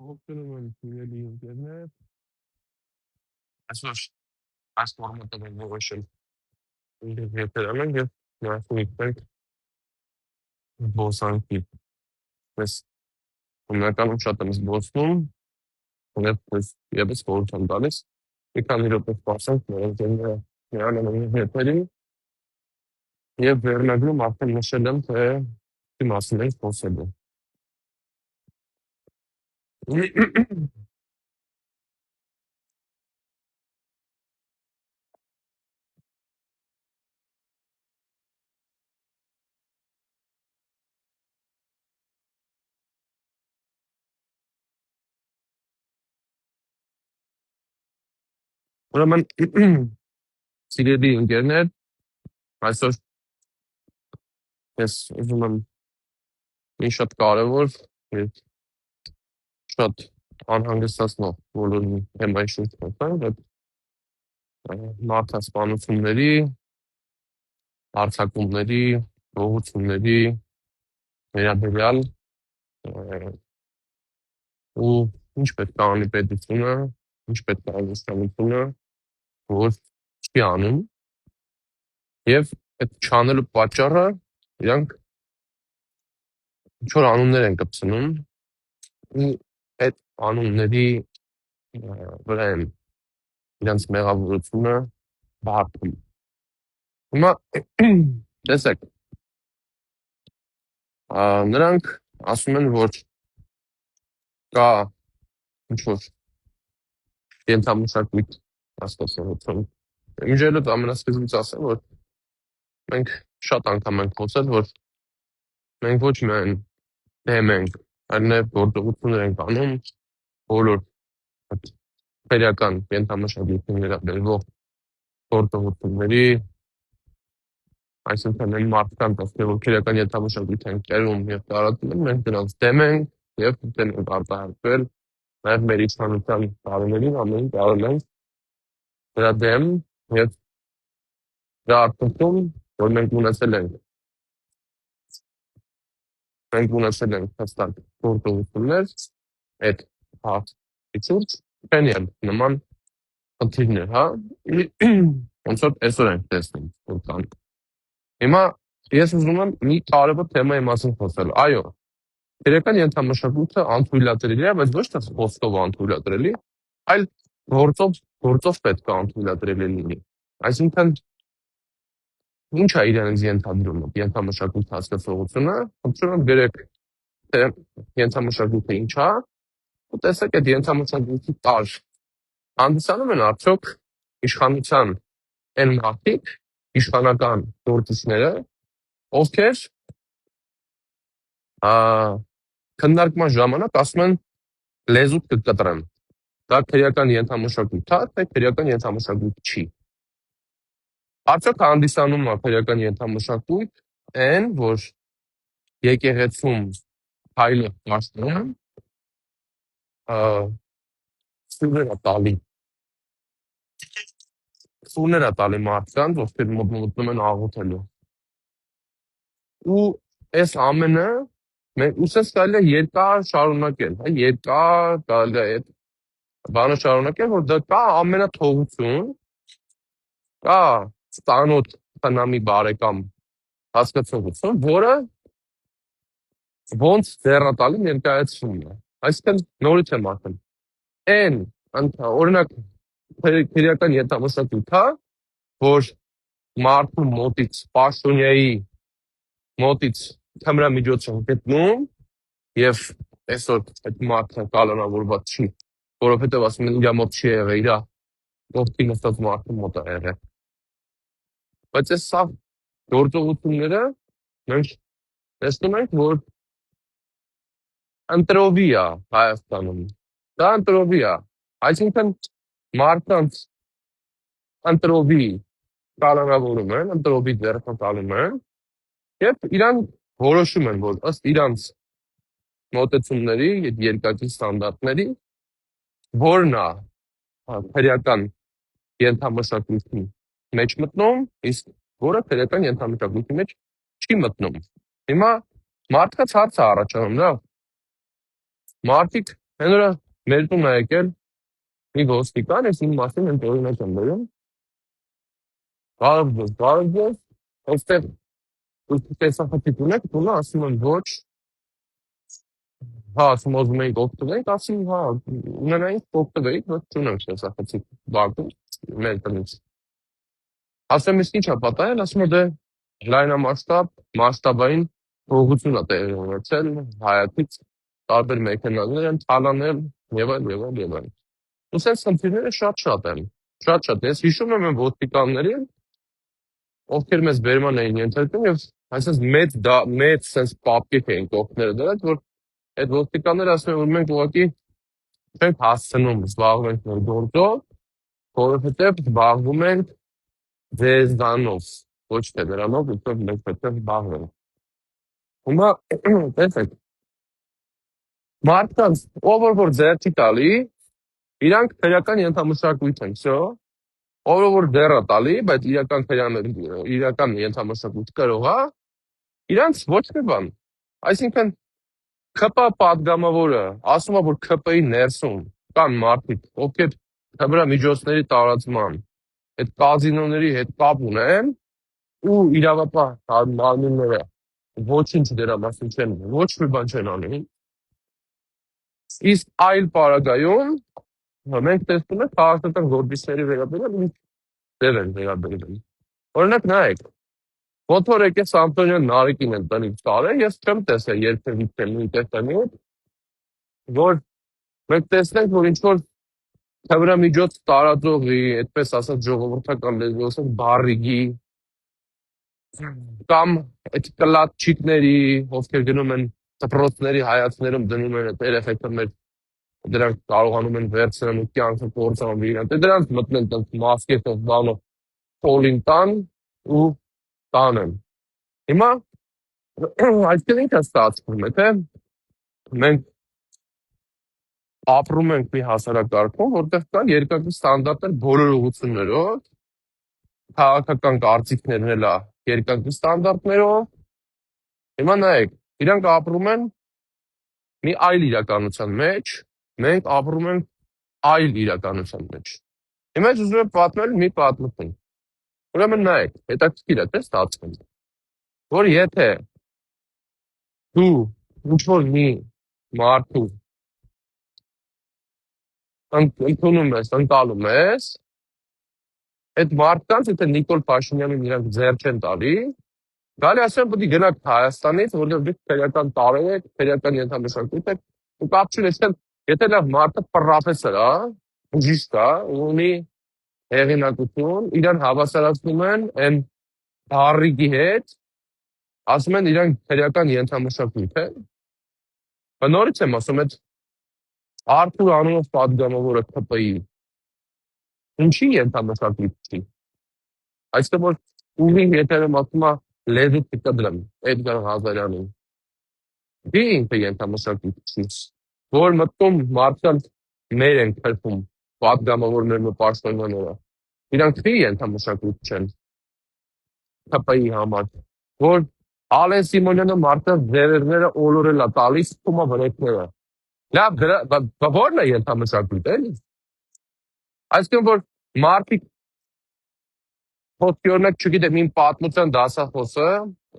Օգնում են իրելի ինտերնետ, այսօր այս ֆորմատով են որոշել ինտերնետերան են և նախում իպենք զբոսանքի, ես հիմնականում շատ եմ զբոսնում և ևս խորհուրդ եմ տալիս, մի քանի րոպե սպասենք նրան ինտերնետների և վերնագրում արդեն նշել եմ, թե ի մասին ենք խոսելու։ Ուրեմն սիրելի ինկերներ, այսօր ես ուզում եմ մի շատ կարևոր և շատ անհանգստացնող բոլորի թեմայի շուրջ խոսանք, այդ մարդասպանությունների, հարձակումների, գողությունների վերաբերյալ ու ինչ պետք է անի պետությունը, ինչ պետք է անի իշխանությունը, որ չի անում և այդ չանելու պատճառը իրանք ինչ-որ անուններ են կպցնում ու այդ անունների վրա են իրանց մեղավորությունը բարդում։ Հիմա տեսեք, նրանք ասում են, որ կա ինչ-որ ենթամշակույթ հասկացողություն։ Միջելուց ամենասկզբից ասեմ, որ մենք շատ անգամ ենք խոսել, որ մենք ոչ միայն դեմ ենք, այլ նաև գործողություններ ենք անում բոլոր քրեական ենթամշակույթին վերաբերող գործողությունների, այսինքն այն մարդկանց, ովքեր քրեական ենթամշակույթ են կերում և տարածում են, մենք դրանց դեմ ենք և դեմ ենք արտահայտվել, նաև մեր իշխանության տարիներին ամեն ինչ արել ենք դրա դեմ և դրա արդյունքում, որ մենք ունեցել ենք հստակ գործողություններ, այդ հարցի շուրջ չեն եղել նման խնդիրներ, հա, ոնց որ այսօր ենք տեսնում, որ կան։ Հիմա ես ուզում եմ մի կարևոր թեմայի մասին խոսել, այո, քրեական ենթամշակույթը անթույլատրելի է, բայց ոչ թե խոսքով անթույլատրելի, այլ գործով պետք է անթույլատրելի լինի։ Այսինքն ինչ է իրենից ենթադրում ենթամշակույթ հասկացողությունը, խնդրում եմ գրեք, թե ենթամշակույթը ինչ է, ու տեսեք այդ ենթամշակույթի տար հանդիսանում են արդյոք իշխանության այն մարդիկ, իշխանական գործիչները, ովքեր քննարկման ժամանակ ասում են լեզուդ կկտրեմ, դա քրեական ենթամշակույթ է, թե քրեական ենթամշակույթ չի։ Արդյոք հանդիսանում է քրեական ենթամշակույթ այն, որ եկեղեցում քայլող պաստորը սուրներ է տալի մարդկանց, ովքեր մոտնում են աղոթելու։ Ու այս ամենը ուսես կարելի է երկար շարունակել, երկար կարելի է այդ բանը շարունակել, որ դա կա ամենաթողություն, կա ծանոթ խնամի բարեկամ հասկացողություն, որը ոնց ձեռնատալի ներկայացումն է։ Այսինքն նորից եմ ասում, այն օրինակ քրեական ենթամշակույթ է, որ մարդու մոտից պաշտոնյայի մոտից թմրամիջոց են գտնում և այսօր այդ մարդը կալանավորված չի, որովհետև ասում են իրա մոտ չի եղել, իրա ոտքի նստած մարդու մոտ է եղել։ Բայց այս սաղ գործողությունները մենք տեսնում ենք, որ ընտրովի է Հայաստանում, դա ընտրովի է, այսինքն մարդկանց ընտրովի կալանավորում են, ընտրովի ձեռնտալում են և իրանք որոշում են, որ ըստ իրանց մոտեցումների, երկակի ստանդարտների, որն է քրեական ենթամշակույթի մեջ մտնում, իսկ որը քրեական ենթամշակույթի մեջ չի մտնում։ Հիմա մարդկանց հարց է առաջանում, լավ, մարդիկ Հենց նրա մեր տուն է եկել մի ոստիկան, ես իմ մասին հենց օրինակ եմ բերում, բարև, այստեղ տեսախցիկ ունեք, տունը ասում են ոչ, հա, ասում ուզում էինք օգտվենք, ասում հա, ունենայինք օգտվեիք, ոչ չունենք տեսախցիկ բակում, մեր տնից։ Ասում իսկ ինչ է պատահել, ասում է դե մասշտաբային փողություն է տեղի ունեցել, հայացից տարբեր մեքենաներ են թալանել եւ այլ։ Ու սենց խնդիրները շատ են, շատ։ Ես հիշում եմ այն ոստիկաններին, ովքեր մեզ բերման էին ենթարկում եւ այսպես մեծ սենց պապկետ էին կողքները դրած, որ այդ ոստիկանները ասում են, որ մենք ուղղակի չենք հասցնում զբաղվենք մեր գործով, որովհետեւ զբաղվում ենք ձեզանով, ոչ թե դրանով, որտեղ մենք պետք է զբաղվենք։ Հիմա տեսեք, մարդկանց ով որ ձեռքի տալի, իրանք քրեական ենթամշակույթ են, всё, ով որ դեռ է տալի, բայց իրական ենթամշակույթ կարող է, իրանք ոչ մի բան։ Այսինքն ՔՊ падգամավորը ասում է, որ ՔՊ-ի ներսում կան մարդիկ, ովքեր թմրամիջոցների տարածման, այդ կազինոների հետ կապ ունեն ու իրավապահ մարմինները ոչինչ դրա մասին չեն, ոչ մի բան չեն անի։ Իսկ այլ պարագայում մենք տեսնում ենք քաղաքական գործիչների վերաբերյալ ինչ դեր են վերաբերվում։ Օրինակ նայեք, ոնց որ եկե Սամսոնյան Նարեկին են տնից տարել, ես չեմ տեսել երբևիցե նույն տեսանյութ, որ մենք տեսնենք, որ ինչ-որ թմրամիջոց տարածողի, այդպես ասած ժողովրդական լեզվով ասած բարիգի կամ այդ կլատչիկների, ովքեր գնում են դպրոցների հայացքներում դնում են այդ երեխեքներ, դրանք կարողանում են վերցնել ու կյանքը կործանվի իրան, դրանք մտնեն տենց մասկետով բանով փոլին տան ու տանեն։ Հիմա այսինքն ինչ է ստացվում, թե մենք ապրում ենք մի հասարակարգում, որտեղ կան երկակի ստանդարտներ բոլոր ուղղություններով, քաղաքական կարծիքներն էլ երկակի ստանդարտներով։ Հիմա նայեք, իրանք ապրում են մի այլ իրականության մեջ, մենք ապրում ենք այլ իրականության մեջ։ Հիմա ես ուզում եմ պատմել մի պատմություն։ Ուրեմն նայեք, հետաքրքիր է, թե ստացվում, որ եթե դու ինչ-որ մի մարդու ընդունում ես, ընկալում ես, այդ մարդկանց, եթե Նիկոլ Փաշինյանին իրանք ձեռ չեն տալի, գալի ասեմ, պետք է գնաք Հայաստանից, որովհետև դուք քրեական տարել եք, քրեական ենթամշակույթ եք, ու կապ չունի, եթե լավ մարդը պրոֆեսոր է, բժիշկ է, ունի հեղինակություն, իրան հավասարացնում են այն բարիգի հետ, ասում են իրանք քրեական ենթամշակույթ է։ Նորից եմ ասում, այդ Արթուր անունով падգամավորը ՔՊ-ի ինչի ենթամշակույթ չի։ Այստեղ որ ուղի հետևում ասում է լեզու կտրեմ, Էդգար Ղազարյանին։ Դի ինքը ենթամշակույթ չի, որ մտքում մարդկանց մեր են քրվում, падգամավորներն ու պաշտոնյաները։ Իրանք դի ենթամշակույթ չեն ՔՊ-ի համար, որ Ալեն Սիմոնյանը մարդկանց ձևերները օլորել է տալիս, թվում է վրեքները։ Լավ, ո՞րն է ենթամշակույթ, էլի։ Այսինքն որ մարդիկ խոսքի օրինակ, չգիտեմ, իմ պատմության դասախոսը,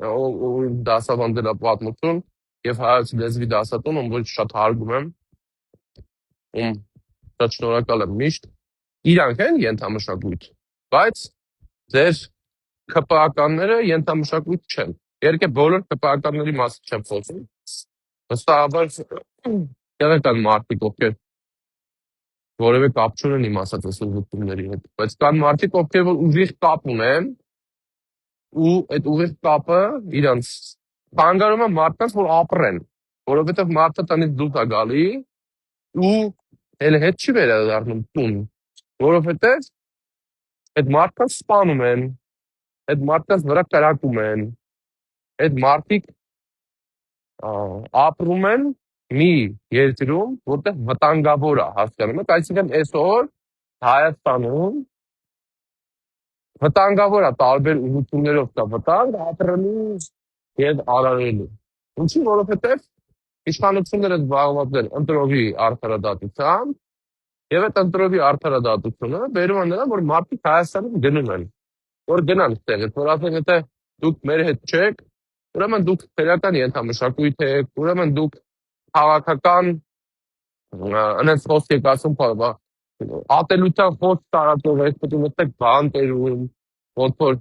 ով դասավանդել է պատմություն եւ հայոց լեզվի դասատուն, ում որ շատ հարգում եմ, ում շատ շնորհակալ եմ միշտ, իրանք են ենթամշակույթ, բայց ձեր ՔՊ-ականները ենթամշակույթ չեն։ Իհարկե բոլոր ՔՊ-ականների մասին չեմ խոսում։ Վստահաբար եղել կան մարդիկ, ովքեր որևէ կապ չունեն իմ ասած ուսուցումների հետ, բայց կան մարդիկ, ովքեր որ ուղիղ կապ ունեն ու այդ ուղիղ կապը իրանց բանգարում է մարդկանց, որ ապրեն, որովհետև մարդը տնից դուրս է գալի ու էլ հետ չի վերադառնում տուն, որովհետև այդ մարդկանց սպանում են, այդ մարդկանց վրա կրակում են, այդ մարդիկ ապրում են մի երկրում, որտեղ վտանգավոր է, հասկանում եք, այսինքն այսօր Հայաստանում վտանգավոր է տարբեր ուղղություններով կա վտանգ ապրելու եւ արարելու։ Ինչի, որովհետեւ իշխանությունները զբաղված են ընտրովի արդարադատությամբ, եւ այդ ընտրովի արդարադատությունը բերում է նրան, որ մարդիկ Հայաստանում գնում են, որ գնան այդտեղից, որ ասեն, եթե դուք մեր հետ չեք, ուրեմն դուք քրեական ենթամշակույթ եք, ուրեմն դուք քաղաքական անենց խոսք եք ասում, ատելության խոսք տարածող եք, պետք է մտեք բանտերում, ոնց որ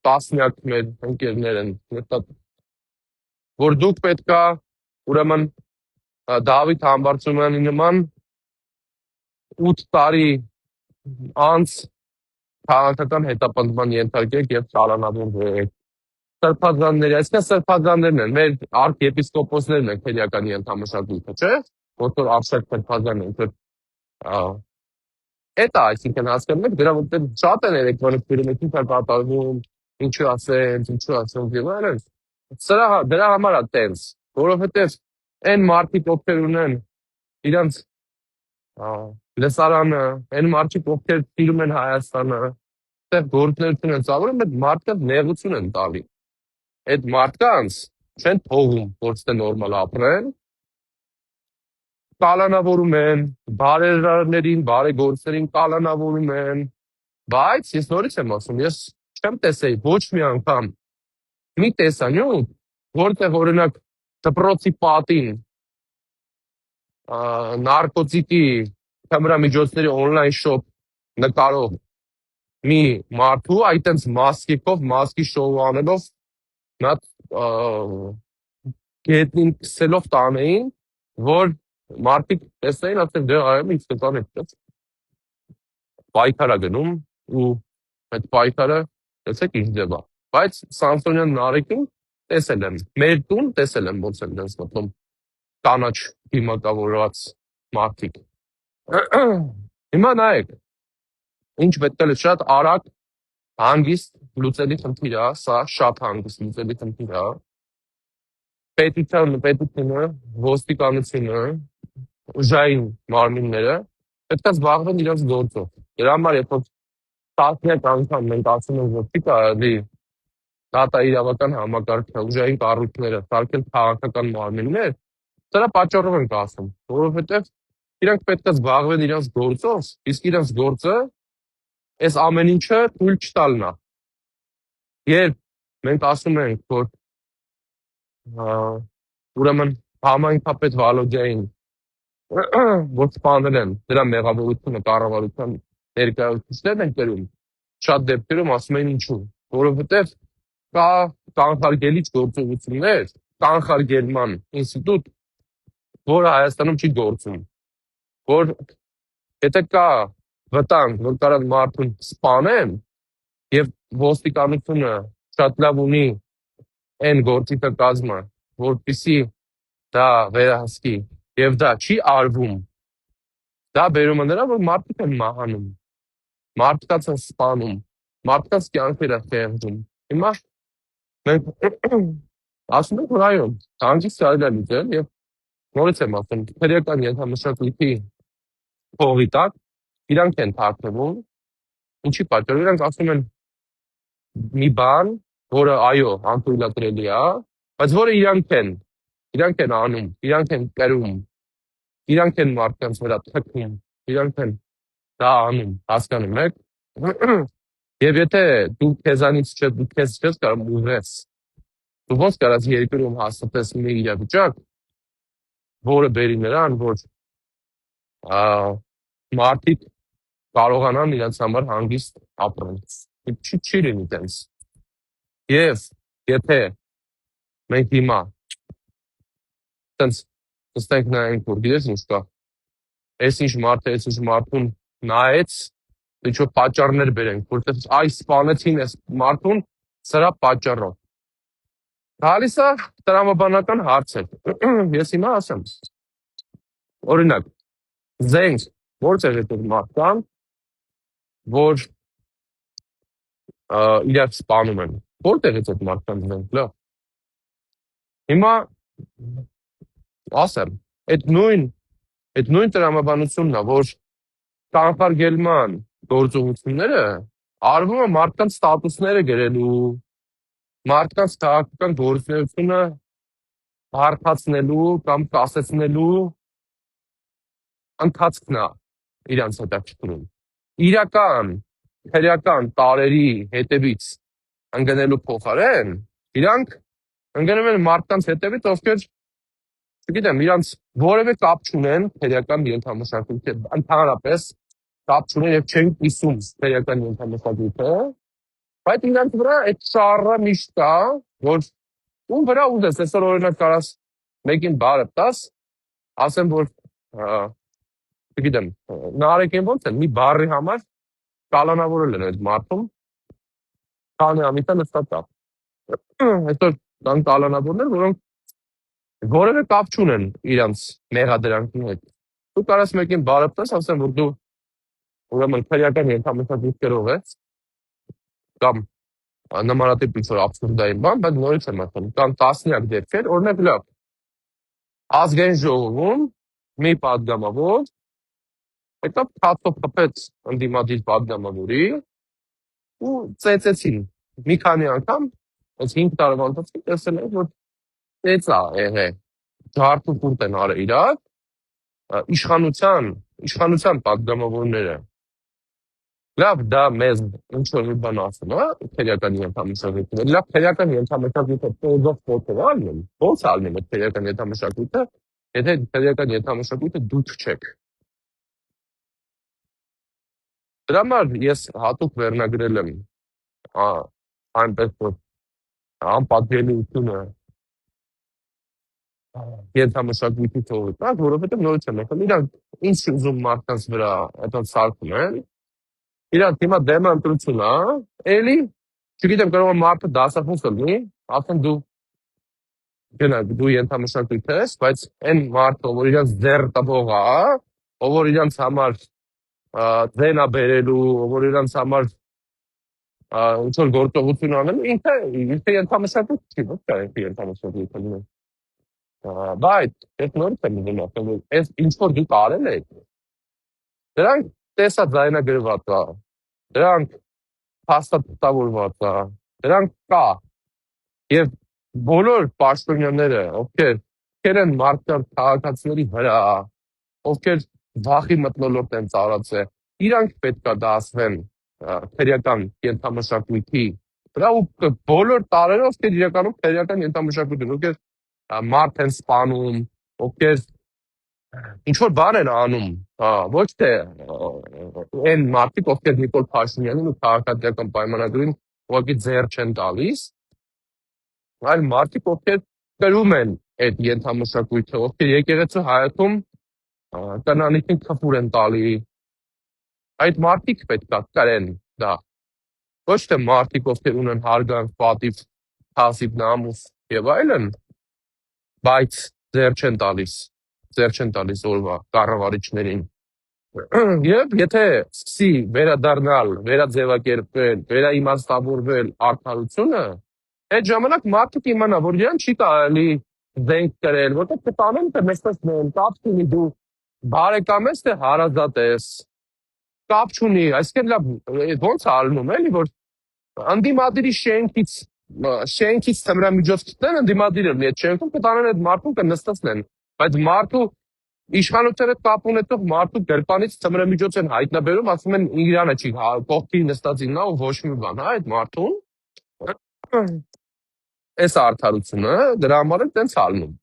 տասնյակ մեր ընկերներ են նստած, որ դուք պետքա ուրեմն Դավիթ Համբարձումյանի նման 8 տարի անց քաղաքական հետապնդման ենթարկեք եւ շարունակեք սրբազանների, այսինքն սրբազաններն են, մեր արքեպիսկոպոսներն են քրեական ենթամշակույթը, չէ՞, ոնց որ Արշակ Սրբազանն է, Էտա, այսինքն հասկանում եք, դրա որտեղ շատ են էլեկտրոնիկներում ինչ է կատարվում, ինչու ասեն եւ այլն։ Դրա համար է տենց, որովհետեւ այն մարդիկ ովքեր ունեն իրանց լսարանը, այն մարդիկ ովքեր սիրում են Հայաստանը, այդտեղ գործունեություն են ծավալում, այդ մարդկանց նեղություն են տալի։ Այդ մարդկանց չեն թողում, որ ստե նորմալ ապրեն, կալանավորում են, բարերարներին, բարեգործերին կալանավորում են, բայց ես նորից եմ ասում, ես չեմ տեսել ոչ մի անգամ մի տեսանյութ, որտեղ օրինակ դպրոցի պատին նարկոտիկի թմրամիջոցների on-line shop նկարող մի մարդու այտենց մասկի շոու անելով նա գետնին քսելով տանեին, որ մարդիկ տեսնեին, ասեն դե այո, ինչ կտան այդպես։ Պայքարա գնում ու այդ պայքարը տեսեք ինչ ձև է։ Բայց Սամսոնյան Նարեկին տեսել եմ, մեր տուն տեսել եմ ոնց են դες մտնում կանաչ դիմակավորված մարդիկ։ Հիմա նայեք, ինչ պետք է շատ արագ հանգիստ լուծելի խնդիր է, սա շատ հանգիստ լուծելի խնդիր է։ Պետությունը, ոստիկանությունը, ուժային մարմինները պետք է զբաղվեն իրենց գործով։ Դրա համար երբ որ տասնյակ անգամ մենք ասում ենք, որ չի կարելի դատաիրավական համակարգը, ուժային կառույցները սարքել քաղաքական մարմիններ, դրա պատճառով ենք ասում, որովհետև իրանք պետք է զբաղվեն իրենց գործով, իսկ իրենց գործը այս ամեն ինչը թույլ չտալն է։ Երբ մենք ասում ենք, որ ուրեմն համայնքապետ Վալոդյային որ սպանել են, դրա մեղավորությունը կառավարության ներկայացուցիչներն են կրում, շատ դեպքերում ասում են ինչու, որովհետև կա կանխարգելիչ գործողություններ, կանխարգելման ինստիտուտ, որը Հայաստանում չի գործում, որ եթե կա վտանգ, որ կարող մարդուն սպանեն եւ ոստիկանությունը շատ լավ ունի այն գործիքը կազմը, որպեսզի դա վերահսկի եւ դա չի արվում, դա բերում է նրան, որ մարդիկ են մահանում, մարդկանց են սպանում, մարդկանց կյանքերը խեղդում։ Հիմա մենք ասում ենք, որ այո, հանգիստ կարելի է լուծել եւ նորից եմ ասում, քրեական ենթամշակույթի փողի տակ իրանք են թաքնվում, ինչի պատճառով իրանք ասում են մի բան, որը այո, անկույլատրելի է, բայց որը իրանք են անում, իրանք են կրում, իրանք են մարդկանց վրա թքում, իրանք են դա անում, հասկանում եք։ Եվ եթե դու քեզանից դու քեզ չես կարող ուղղես, դու ոնց կարաս երկրում հաստատես մի իրավիճակ, որը բերի նրան, որ մարդիկ կարողանան իրենց համար հանգիստ ապրեն։ Չի լինի տենց։ Եվ եթե մենք հիմա տենց նստենք նայենք, որ գիտես ինչ կա, այս ինչ մարդուն նայեց, ինչ-որ պատճառներ բերենք, որտեղ այս սպանեցին այս մարդուն սրա պատճառով։ Գալիս է տրամաբանական հարցեր։ Ես հիմա ասեմ։ Օրինակ, զենք, որտեղ է այդ մարդկան, որ իրար սպանում են։ Որտեղ է այդ մարդկան զենք, լավ։ Հիմա ասեմ, այդ նույն տրամաբանությունն է, որ կանխարգելման գործողությունները արվում է մարդկանց ստատուսները գրելու, մարդկանց քաղաքական գործունեությունը հարթացնելու կամ կասեցնելու ընթացքն է իրանց հետաքրքրում։ Իրական քրեական տարերի հետևից ընկնելու փոխարեն իրանք ընկնում են մարդկանց հետևից, ովքեր չգիտեմ, իրանց որևէ կապ չունեն քրեական ենթամշակույթի հետ, ընդհանրապես կապ չունեն եւ չեն կիսում քրեական ենթամշակույթը, բայց իրանք վրա այդ շարը միշտ կա, որ ում վրա ուզես, այսօր օրինակ կարաս մեկին բարը տաս, ասեմ, որ չգիտեմ, նարեկեն ոնց են, մի բարի համար կալանավորել են այդ մարդում, քանի ամիսա նստած է։ Այսօր կան կալանավորներ, որոնք որևէ կապ չունեն իրանց մեղադրանքի հետ։ Դու կարաս մեկին բարը տաս, ասեմ, որ դու ուրեմն քրեական ենթամշակույթներով ես, կամ նմանատիպ ինչ-որ աբսուրդային բան, բայց նորից եմ ասում, կան տասնյակ դեպքեր, օրինակ լավ, ազգային ժողովում մի պատգամավոր հետո փաթով խփեց ընդդիմադիր պատգամավորի ու ծեծեցին մի քանի անգամ, այս 5 տարվա ընթացքում տեսել եմ, որ ծեծ է եղել, ջարդ ու կուրտ են արել իրար, իշխանության պատգամավորները։ Լավ, դա մեզ ինչ-որ մի բան ասում, քրեական ենթամշակույթը։ Լավ, քրեական ենթամշակույթը փողով փոխել ալնում, ո՞նց ալնում է քրեական ենթամշակույթը, եթե քրեական ենթամշակույթը դուք չեք։ Դրա համար ես հատուկ վերնագրել եմ այնպես որ անպատվելիությունը ենթամշակույթի թողը, որովհետև նորից եմ ասում, իրանք ինչ ուզում մարդկանց վրա այդպես սարքում են, իրանք հիմա դեմը ընտրություն է, էլի, չգիտեմ, կարող է մարդը դասախոս լինի, ասեն դու գնաք, դու ենթամշակույթ ես, բայց այն մարդը, որ իրանք ձեռ տվող է, ով որ իրանք համար ձենա բերելու, ով որ իրանք համար ինչ որ գործողություն անելու, ինքը ենթամշակույթ չի, ոչ թե ենթամշակույթ լինի։ Բայց ես նորից եմ ուզում ասեմ, որ այս ինչ որ դուք արել եք, դրանք տեսա ձայնագրված է, դրանք փաստաթղթավորված է, դրանք կա եւ բոլոր պաշտոնյաները, ովքեր են մարդկանց քաղաքացիների վրա, ովքեր վախի մթնոլորտ են ծառացել, իրանք պետք է դասվեն քրեական ենթամշակույթի վրա ու բոլոր տարերով ովքեր իրականում քրեական ենթամշակույթ են, ովքեր մարդ են սպանում, ովքեր ինչ որ բան են անում, ոչ թե այն մարդիկ, ովքեր Նիկոլ Փաշինյանին ու քաղաքացիական պայմանագրին ուղղակի ձեռ չեն տալիս, այլ մարդիկ, ովքեր կրում են այդ ենթամշակույթը, ովքեր եկեղեցու հայաթում տնանիքին քֆուր են տալի, այդ մարդիկ պետք է կրեն դա, ոչ թե մարդիկ, ովքեր ունեն հարգանք, պատիվ, թասիբ, նամուս եւ այլն, բայց ձեռ չեն տալիս օրվա կառավարիչներին։ Եվ եթե սկսի վերադառնալ, վերաձևակերպվել, վերաիմաստավորվել արդարությունը, այդ ժամանակ մարդը կիմանա, որ իրան չի կարելի զենք կրել, որտեղ կտանեն թե նստեցնեն, կապ չունի դու բարեկամ ես թե հարազատ ես, կապ չունի, այսինքն լավ ոնց է ալնում էլի, որ ընդդիմադիրի շենքից թմրամիջոց գտնեն, ընդդիմադիրը մի այդ շենքում կտանեն այդ մարդուն կնստեցնեն, բայց մարդու իշխանության հետ կապ ունեցող մարդու գրպանից թմրամիջոց են հայտնաբերում, ասում են իրանը չի, կողքի նստածին նա ու ոչ մի բան, այդ մարդուն, այս արդարությունը, դրա համար էլ տենց ալնում,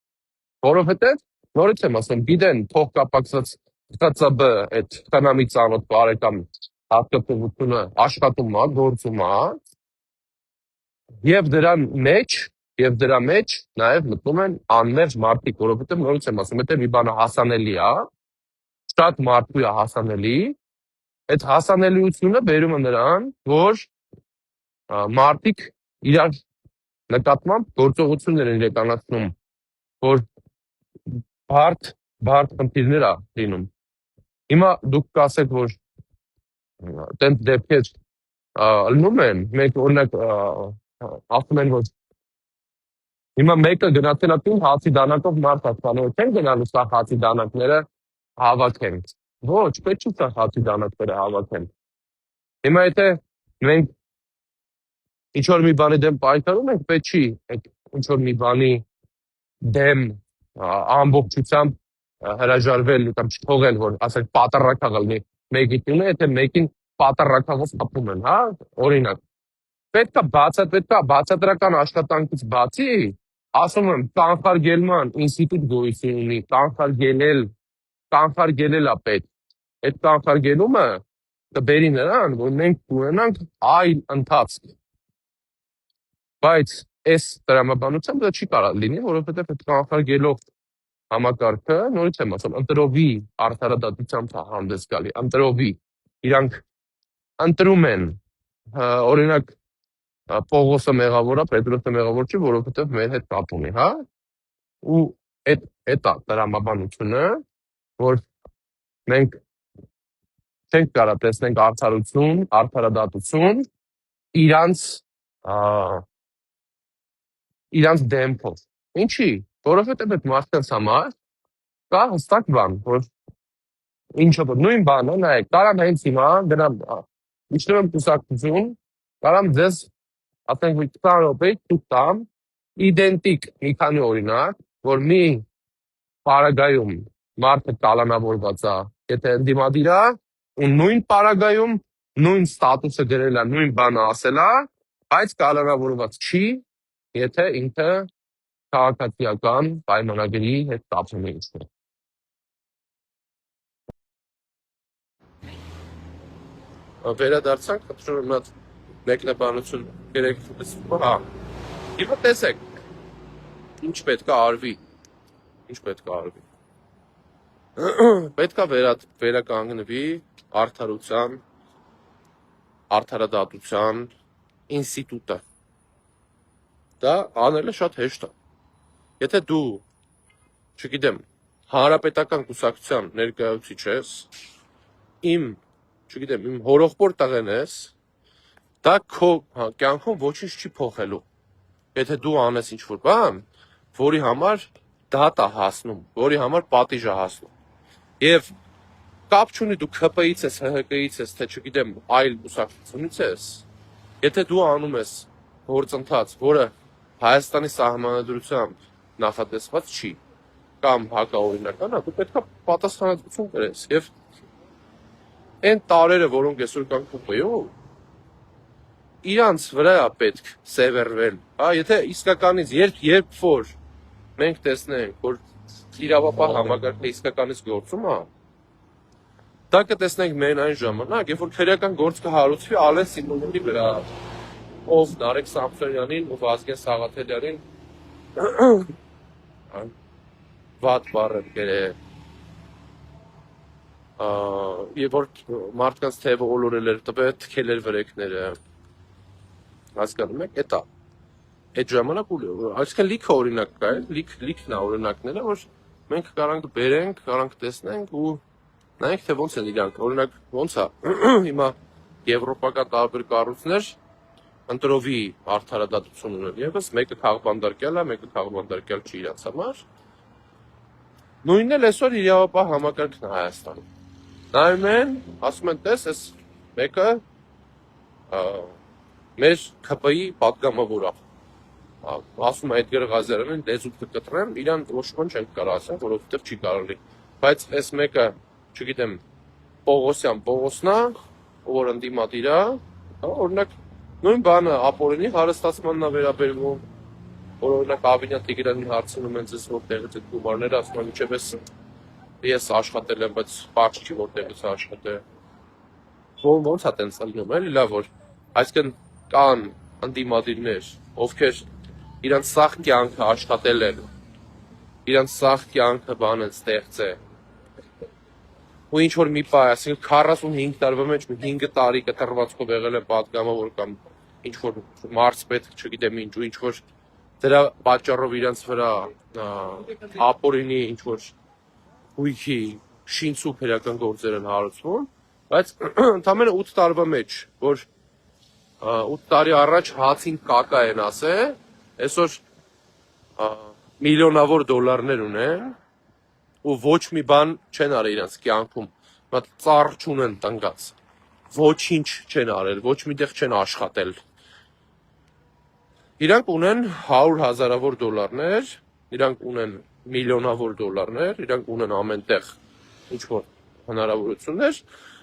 որովհետև նորից եմ ասում, գիտեն փոխկապակցված ԽՑԲ այդ տնամի ծանոթ բարեկամ հատկացությունը աշխատում է, գործում է, եւ դրա մեջ նաեւ մտնում են անմերժ մարդիկ, որովհետեւ նորից եմ ասում, եթե մի բանը հասանելի է, շատ մարդու է հասանելի, այդ հասանելիությունը բերում է նրան, որ մարդիկ իրար նկատմամբ գործողություններ են իրականացնում, որ բարդ խնդիրներ է լինում։ Հիմա դուք կասեք, որ տենց դեպքեր լինում են, մենք օրինակ ասում են, որ հիմա մեկը գնացել է տուն հացի դանակով մարդ ասանով, չեն գնալու սա հացի դանակները հավաքեն։ Ոչ, պետք չի սա հացի դանակները հավաքեն։ Հիմա եթե մենք ինչ որ մի բանի դեմ պայքարում ենք, պետք չի այդ ինչ որ մի բանի դեմ ամբողջությամբ հրաժարվել կամ չթողել, որ ասենք պատառակաղ լինի մեկի տունը, եթե մեկին պատառակաղով խփում են, հա, օրինակ, պետքա բացատրական աշխատանքից բացի, ասում եմ, կանխարգելման ինստիտուտ գոյություն ունի, կանխարգելել է պետք։ Այդ կանխարգելումը կբերի նրան, որ մենք կունենանք այլ ընթացք, բայց այս տրամաբանությամբ դա չի կարող լինի, որովհետև այդ կանխարգելող համակարգը, նորից եմ ասում, ընտրովի արդարադատությամբ է հանդես գալի, ընտրովի, իրանք ընտրում են, օրինակ, Պողոսը մեղավոր է, Պետրոսը մեղավոր չի, որովհետև մեր հետ կապ ունի, հա, ու այդ է տրամաբանությունը, որ մենք չենք կարող տեսնենք արդարություն, արդարադատություն իրանց դեմքով։ Ինչի՞, որովհետև այդ մարդկանց համար կա հստակ բան, որ ինչը որ նույն բանը, նայեք, կարամ հենց հիմա գնամ իջնում եմ կուսակցություն, կարամ ձեզ ասենք 20 րոպե ցույց տամ իդենտիկ մի քանի օրինակ, որ մի պարագայում մարդը կալանավորված է, եթե ընդդիմադիր է, ու նույն պարագայում նույն ստատուսը գրել է, նույն բանը ասել է, բայց կալանավորված չի, եթե ինքը քաղաքացիական պայմանագրի հետ կապ ունի։ Վերադարձանք, խնդրում եմ նա մեկնաբանություն գրեք, հա, հիմա տեսեք, ինչ պետք է արվի, պետք է վերականգնվի արդարության, արդարադատության ինստիտուտը, դա անելը շատ հեշտ է, եթե դու, չգիտեմ, հանրապետական կուսակցության ներկայացուցիչ ես, իմ հորողբոր տղեն ես, դա քո կյանքում ոչինչ չի փոխելու, եթե դու անես ինչ-որ բան, որի համար դատ է հասնում, որի համար պատիժ է հասնում, և կապ չունի դու ՔՊ-ից ես, ՀՀԿ-ից ես, թե չգիտեմ այլ կուսակցությունից ես, եթե դու անում ես գործընթաց, որը Հայաստանի սահմանադրությամբ նախատեսված չի, կամ հակաօրինական է, դու պետք է պատասխանատվություն կրես, և այն տարերը, որոնք այսօր կան ԿՊ-ում, իրանց վրա է պետք սևեռվել, եթե իսկականից, երբ որ մենք տեսնենք, որ իրավապահ համակարգը իսկականից գործում է, դա կտեսնենք մեն այն ժամանակ, երբ որ քրեական գործ կհարուցվի Ալեն Սիմոնյանի վրա, ով Նարեկ Սամսոնյանին ու Վազգեն Սաղաթելյանին վատ բառեր գրել, երբ որ մարդկանց թևը ոլորել էր, տվել թքել էր վրեքները, հասկանում եք, էտա, այդ ժամանակ այսքան լիքը օրինակ կա, լիքն է օրինակները, որ մենք կարանք բերենք, կարանք տեսնենք ու նայենք, թե ոնց են իրանք, օրինակ ոնց է, հիմա եվրոպական տարբեր կառույցներ ընտրովի արդարադատություն ունեն ևս, մեկը քաղբանդարկյալ է, մեկը քաղբանդարկյալ չի իրաց համար, նույնն էլ այսօր իրավապահ համակարգն է Հայաստանում, նայում են, ասում են տես, այս մեկը մեր ՔՊ-ի պատգամավոր է, ասում է Էդգար Ղազարյանին լեզու կկտրեմ, իրան ոչ բան չենք կարող ասել, որովհետև չի կարելի, բայց այս մեկը, չգիտեմ, Պողոսն է, որ ընդդիմադիր է, օրինակ նույն բանը ապօրինի հարստացմանն է վերաբերվում, որ օրինակ Ավինյան Տիգրանին հարցնում են ձեզ որտեղից այդ գումարները, ասում են մինչև ես աշխատել եմ, բայց պարզ չի որտեղից աշխատել, ոնց է տենց լինում, էլի լավ որ, այսինքն կան ընդդիմադիրներ, ովքեր իրանց սաղ կյանքը աշխատել են, իրանց սաղ կյանքը բան են ստեղծել, ու ինչ-որ մի պայ, ասինքն 45 տարվա մեջ 5 տարի կտրվածքով եղել են պատգամավոր կամ ինչ-որ մարզպետ, չգիտեմ ինչ, ու ինչ-որ դրա պատճառով իրանց վրա ապօրինի ինչ-որ հույքի շինցու քրեական գործեր են հարուցվում, բայց ընդամենը 8 տարվա մեջ, որ 8 տարի առաջ հացին կակա են ասել, այսօր միլիոնավոր դոլարներ ունեն, ու ոչ մի բան չեն արել իրանց կյանքում, ծառ չունեն տնկած, ոչինչ չեն արել, ոչ միտեղ չեն աշխատել, իրանք ունեն 100 հազարավոր դոլարներ, իրանք ունեն միլիոնավոր դոլարներ, իրանք ունեն ամենտեղ ինչ-որ հնարավորություններ,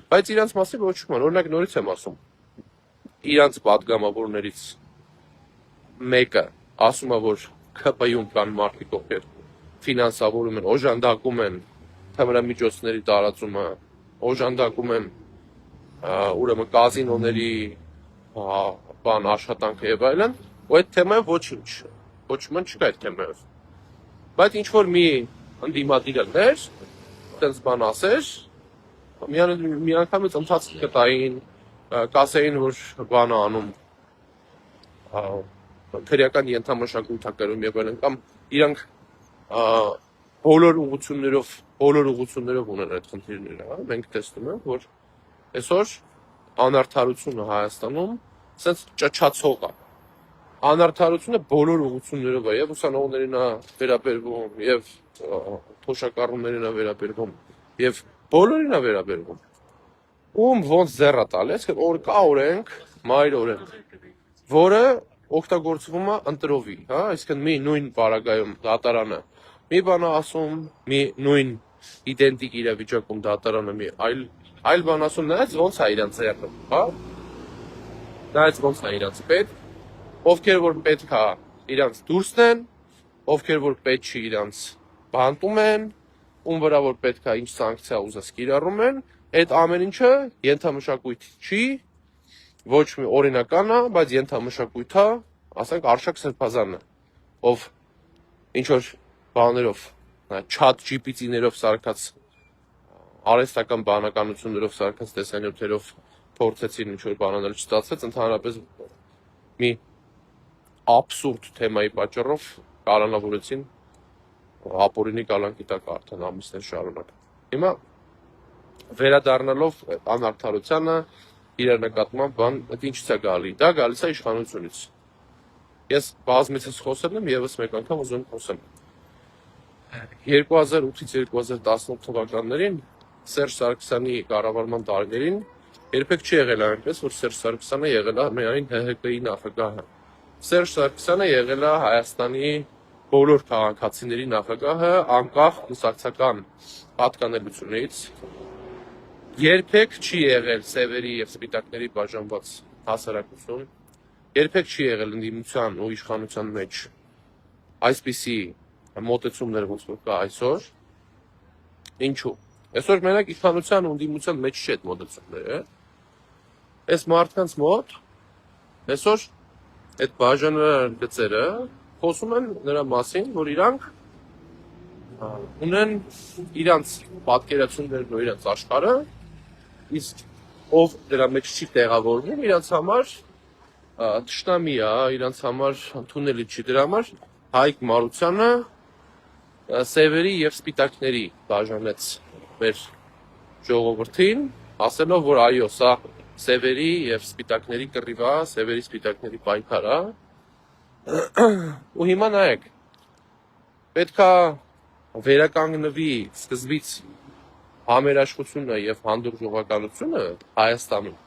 բայց իրանց մասին ոչ ոք, օրինակ նորից եմ ասում, իրանց պատգամավորներից մեկը ասում է, որ ԿՊ-ում կան մարդիկ, ովքեր ֆինանսավորում են, օժանդակում են թմրամիջոցների տարածումը, օժանդակում են ուրեմն կազինոների բան աշխատանքը եւ այլն, ու այդ թեմայով ոչինչ չկա այդ թեմայով։ Բայց ինչ որ մի ընդդիմադիր էր, այդպես բան ասեր, մի անգամից ընթացք կտային, կասեին, որ բան է անում, քրեական ենթամշակույթ է կրում եւ այլն, կամ իրանք բոլոր ուղղություններով ունեն այդ խնդիրները, մենք տեսնում ենք, որ այսօր անարդարությունը Հայաստանում սենց ճչացող է։ Անարդարությունը բոլոր ուղղություններով է, եւ ուսանողներին է վերաբերվում, եւ թոշակառուներին է վերաբերվում, եւ բոլորին է վերաբերվում։ Ում ոնց ձեռը տալես, որ կա օրենք, մայր օրենք, որը օգտագործվում է ընտրովի, հա, այսինքն մի նույն պարագայում դատարանը մի բան է ասում, մի նույն իդենտիկ իրավիճակում դատարանը մի այլ բան ասում, նայած ոնց է իրանց ձեռը, հա, նայած ոնց է իրանց պետք, ովքեր որ պետք է իրանց դուրսն են, ովքեր որ պետք չի իրանց բանտում են, ում վրա որ պետք է ինչ սանկցիա ուզես կիրառում են, այդ ամեն ինչը ենթամշակույթ չի, ոչ մի օրինական է, բայց ենթամշակույթ է, ասենք Արշակ Սրբազանը, ով ինչ որ բաներով, chat GPT-ներով սարքած արհեստական բանականություններով սարքած տեսանյութերով փորձեցին ինչ որ բանանել չստացվեց, ընդհանրապես մի աբսուրդ թեմայի պատճառով կալանավորեցին ապօրինի կալանքի տակ արդեն ամիսներ շարունակ։ Հիմա վերադառնալով անարդարությանը իր նկատմամբ բան, դա ինչից է գալի։ Դա գալիս է իշխանությունից։ Ես բազմիցս խոսել եմ, եւս մեկ անգամ ուզում եմ խոսել։ 2008-ից 2018 թվականներին Սերժ Սարգսյանի կառավարման տարիներին երբեք չի եղել այնպես, որ Սերժ Սարգսյանը եղել է միայն ՀՀԿ-ի նախագահը։ Սերժ Սարգսյանը եղել է Հայաստանի բոլոր քաղաքացիների նախագահը, անկախ կուսակցական պատկանելությունից։ Երբեք չի եղել սևերի եւ սպիտակների բաժանված հասարակություն, երբեք չի եղել ընդդիմության ու իշխանության մեջ այսպիսի մոտեցումներ, ոնց որ կա այսօր։ Ինչու՞։ Այսօր մենակ իշխանության ու ընդդիմության մեջ չի այդ մոտեցումները։ Այս մարդկանց մոտ այսօր այդ բաժանարար գծերը խոսում են նրա մասին, որ իրանք ունեն իրանց պատկերացումներն ու իրանց աշխարհը, իսկ ով դրա մեջ չի տեղավորվում, իրանց համար թշնամի է, իրանց համար ընդունելի չի։ Դրա համար Հայկ Մարությանը սևերի եւ սպիտակների բաժանեց մեր ժողովրդին, ասելով, որ այո, սա սևերի եւ սպիտակների կռիվ է, սևերի սպիտակների պայքար է։ Ու հիմա նայեք, պետքա վերականգնվի սկզբից համերաշխությունը եւ հանդուրժողականությունը Հայաստանում,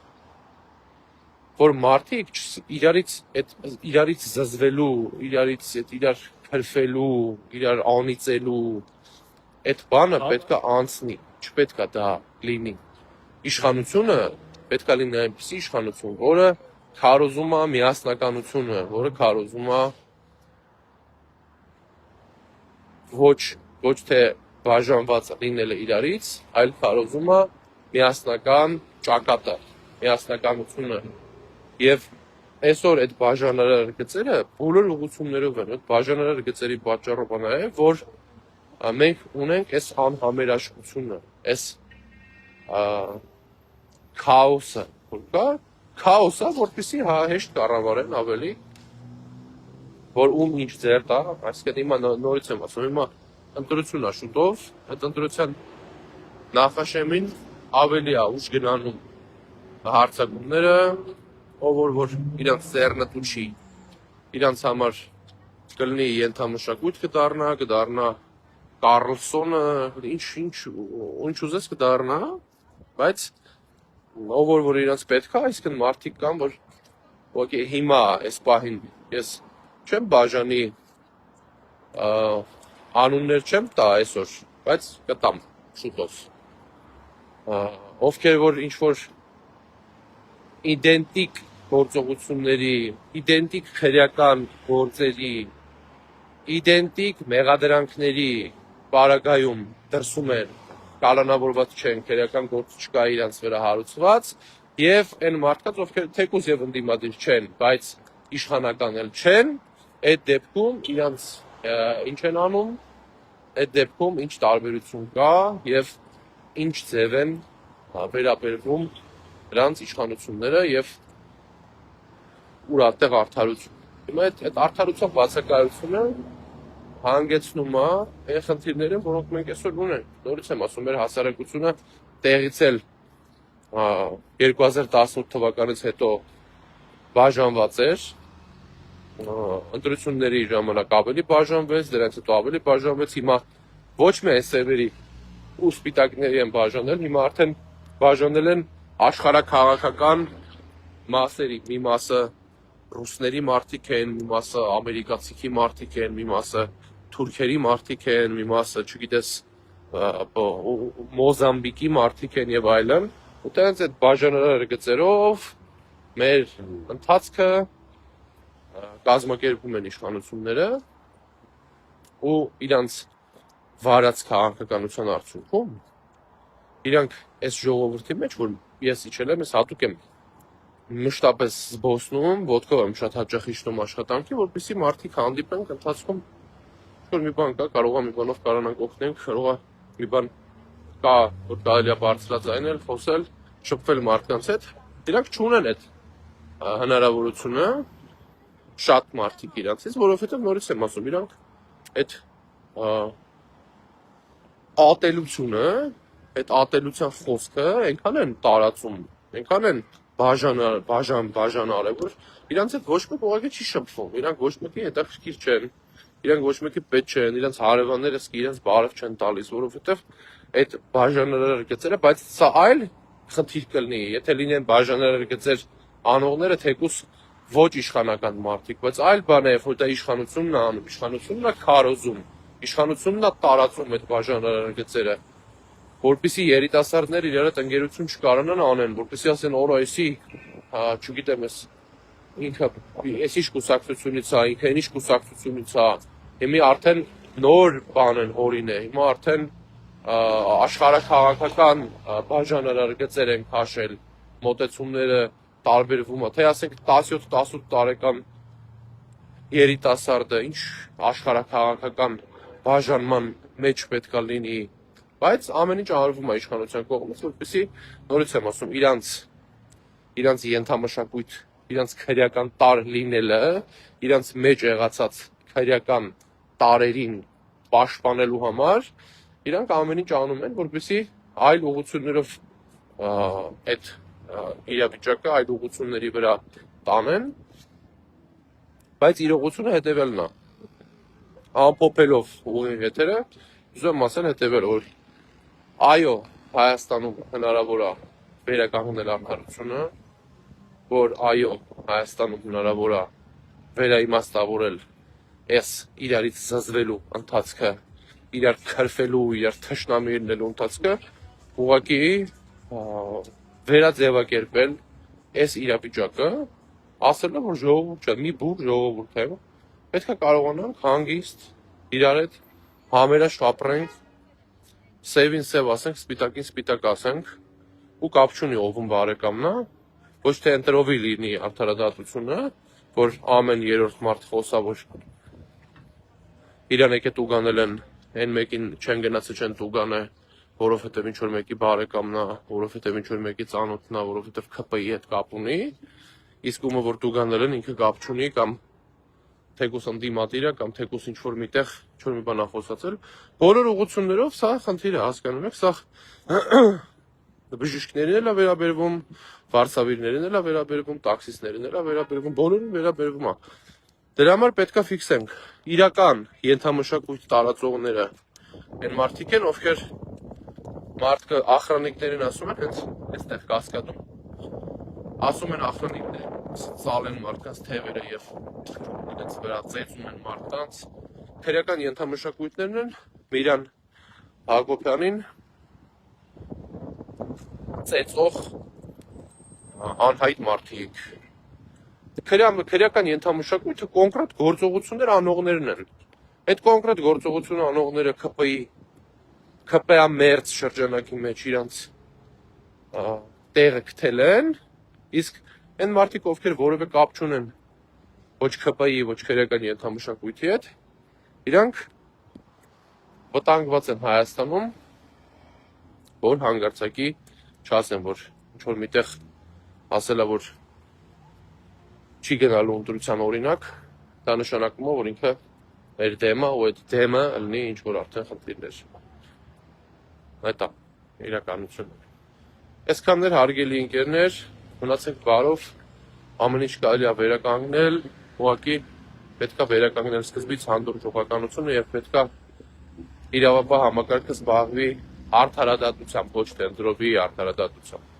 որ մարդիկ իրարից զզվելու, իրար քրֆելու, իրար անիծելու այդ բանը պետքա անցնի, չպետքա դա լինի։ Իշխանությունը պետքա լինի այնպիսի իշխանություն, որը քարոզում է միասնականությունը, որը քարոզում է ոչ թե բաժանված լինելը իրարից, այլ քարոզում է միասնական ճակատը, միասնականությունը։ Եվ այսօր այդ բաժանարար գծերը բոլոր ուղղություններով են, այդ բաժանարար գծերի պատճառով է, որ մենք ունենք այս անհամերաշխությունը, այս քաոսը, որ կա, քաոսը, որպեսզի հեշտ կառավարեն ավելի, որ ում ինչ ձեռ տա, այսինքն հիմա նորից եմ ասում, հիմա ընտրություն է շուտով, այդ ընտրության նախաշեմին ավելի է ուշ գնանում հարցակումները, ով որ իրանց ձեռնը տուչի, իրանց համար կլինի ենթամշակույթ կդառնա Կարլսոնը, ինչ ուզես կդառնա, բայց ով որ իրանց պետք է, այսինքն մարդիկ կան, որ հիմա այս պահին ես չեմ բաժանի անուններ չեմ տա այսօր, բայց կտամ շուտով։ Ովքեր որ ինչ որ իդենտիկ գործողությունների, իդենտիկ քրեական գործերի, իդենտիկ մեղադրանքների պարագայում դրսում են կալանավորված չեն, քրեական գործ չկա իրանց վրա հարուցված, եւ այն մարդկանց, ովքեր թեկուզ եւ ընդդիմադիր չեն, բայց իշխանական էլ չեն, այդ դեպքում իրանց ինչ են անում, այդ դեպքում ինչ տարբերություն կա եւ ինչ ձև են վերաբերվում նրանց իշխանությունները եւ ուր այդտեղ արդարություն։ Հիմա այդ արդարության բացակայությունը հանգեցնում է այն խնդիրները, որոնք մենք այսօր ունենք։ Նորից եմ ասում, մեր հասարակությունը տեղից էլ 2018 թվականից հետո բաժանված էր, ընտրությունների ժամանակ ավելի բաժանվեց, դրանից հետո ավելի բաժանվեց, հիմա ոչ միայն սևերի ու սպիտակների են բաժանել, հիմա արդեն բաժանել են աշխարհաքաղաքական մասերի, մի մասը ռուսների մարդիկ են, մի մասը ամերիկացիքի մարդիկ են, մի մասը թուրքերի մարդիկ են, մի մասը, չգիտես, Մոզամբիկի մարդիկ են եւ այլն, ու տենց այդ բաժանարար գծերով մեր ընթացքը կազմակերպում են իշխանությունները ու իրանց վարած քաղաքականության արդյունքում իրանք այս ժողովրդի մեջ, որ ես իջել եմ, ես հատուկ եմ մշտապես զբոսնում, ոտքով եմ շատ հաճախ իջնում աշխատանքի, որպեսզի մարդիկ հանդիպենք ընթացքում որ մի բան կա, կարող է մի բանով կարողանանք օգնենք, կարող է մի բան կա, որ կարելի է բարձրաձայնել, խոսել, շփվել մարդկանց հետ, իրանք չունեն այդ հնարավորությունը, շատ մարդիկ իրանցից, որովհետև նորից եմ ասում, իրանք այդ ատելությունը, այդ ատելության խոսքը այնքան են տարածում, այնքան են բաժանարել, որ իրանց հետ ոչ մեկ ուղղակի չի շփվում, իրանք ոչ մեկի հետաքրքիր չեն, իրանք ոչ մեկի պետք չեն, իրանց հարևանները իրենց բարև չեն տալիս, որովհետև այդ բաժանարար գծերը, բայց սա այլ խնդիր կլինի, եթե լինեն բաժանարար գծեր անողները թեկուս ոչ իշխանական մարդիկ, բայց այլ բան է, որ դա իշխանությունն է անում, իշխանությունն է քարոզում, իշխանությունն է տարածում այդ բաժանարար գծերը, որպեսզի երիտասարդներ իրար հետ ընկերություն չկարողանան անեն, որպեսզի ասեն օր այսի, չգիտեմ ես ինքը ես ինչ կուսակցությունից է, ինքը ինչ կուսակցությունից է, հիմա արդեն նոր բան են օրին է, հիմա արդեն աշխարհաքաղաքական բաժանարար գծեր են քաշել, մոտեցումները տարբերվում է, թե ասենք 17-18 տարեկան երիտասարդը ինչ աշխարհաքաղաքական բաժանման մեջ պետք է լինի, բայց ամեն ինչ արվում է իշխանության կողմից, որպեսզի նորից եմ ասում, իրանց ենթամշակույթ, իրանց քրեական տար լինելը, իրանց մեջ եղածած քրեական տարերին պաշտպանելու համար, իրանք ամեն ինչ անում են, որպեսզի այլ ուղղություններով այդ իրավիճակը այլ ուղղությունների վրա տանեն, բայց իրողությունը հետևելն է, ամփոփելով ուղի հետերը, ուզում ասել հետևել, որ այո, Հայաստանում հնարավոր է վերականգնել արդարությունը, որ այո, Հայաստանում հնարավոր է վերաիմաստավորել այս իրարից զզվելու ընթացքը, իրար քրֆելու, իրար թշնամի լինելու ընթացքը, ուղղակի վերաձևակերպել այս իրավիճակը, ասելով, որ ժողովուրդ չէ, մի բուր ժողովուրդ է, պետք է կարողանանք հանգիստ իրար հետ համերաշխ ապրենք, սևին սև ասենք, սպիտակին սպիտակ ասենք, ու կապ չունի ով բարեկամն է, ոչ թե ընտրովի լինի արդարադատությունը, որ ամեն երրորդ մարդ խոսա, որ իրան եկե տուգանել են, այն մեկին չեն գնացել չեն տուգանը, որովհետև ինչ որ մեկի բարեկամն է, որովհետև ինչ որ մեկի ծանոթն է, որովհետև ԿՊ-ի հետ կապ ունի, իսկ ումը որ տուգանել են ինքը կապ չունի կամ թեկուս ընդդիմադիր է կամ թեկուս ինչ որ միտեղ ինչ որ մի բան է խոսացել, բոլոր ուղղություններով սա խնդիր է, հասկանում եք, սա բժիշկներին էլ է վերաբերվում, վարսավիրներին էլ է վերաբերվում, տաքսիստներին էլ է վերաբերվում, բոլորին վերաբերվում է։ Դրա համար պետք է ֆիքսենք իրական ենթամշակույթ տարածողները այն մարդիկ են, ովքեր մարդկը ախրանիկներին ասում են, հենց այստեղ կասկադում ասում են ախրանիկներին, ծալեն մարդկանց թևերը եւ իրենց վրա ծեծում են մարդկանց, քրեական ենթամշակույթներն են Միրան Հակոբյանին ծեծող անհայտ մարդիկ։ Քրեական ենթամշակույթը կոնկրետ գործողություններ անողներն են։ Այդ կոնկրետ գործողությունը անողները ԿՊ-ա մերձ շրջանակի մեջ իրանց տեղը գտել են, իսկ այն մարդիկ, ովքեր որևէ կապ չունեն ոչ ԿՊ-ի, ոչ քրեական ենթամշակույթի հետ, իրանք վտանգված են Հայաստանում, որ հանգարցակի չասեն, որ ինչ-որ միտեղ ասելա, որ չի գնալու ընտրության օրինակ, դա նշանակում է, որ ինքը մեր դեմը, ու այդ դեմը լինի ինչ-որ արդեն խնդիրներ։ Այդ է իրականությունը։ Այսքաններ հարգելի ընկերներ, մնացեք բարով, ամեն ինչ կարելի է վերականգնել, ուղղակի պետք է վերականգնել սկզբից հանդուրժ հոգականությունը եւ պետք է իրավապահ համակարգը զբաղվի արդարադատությամբ, ոչ թե ընտրովի արդարադատությամբ։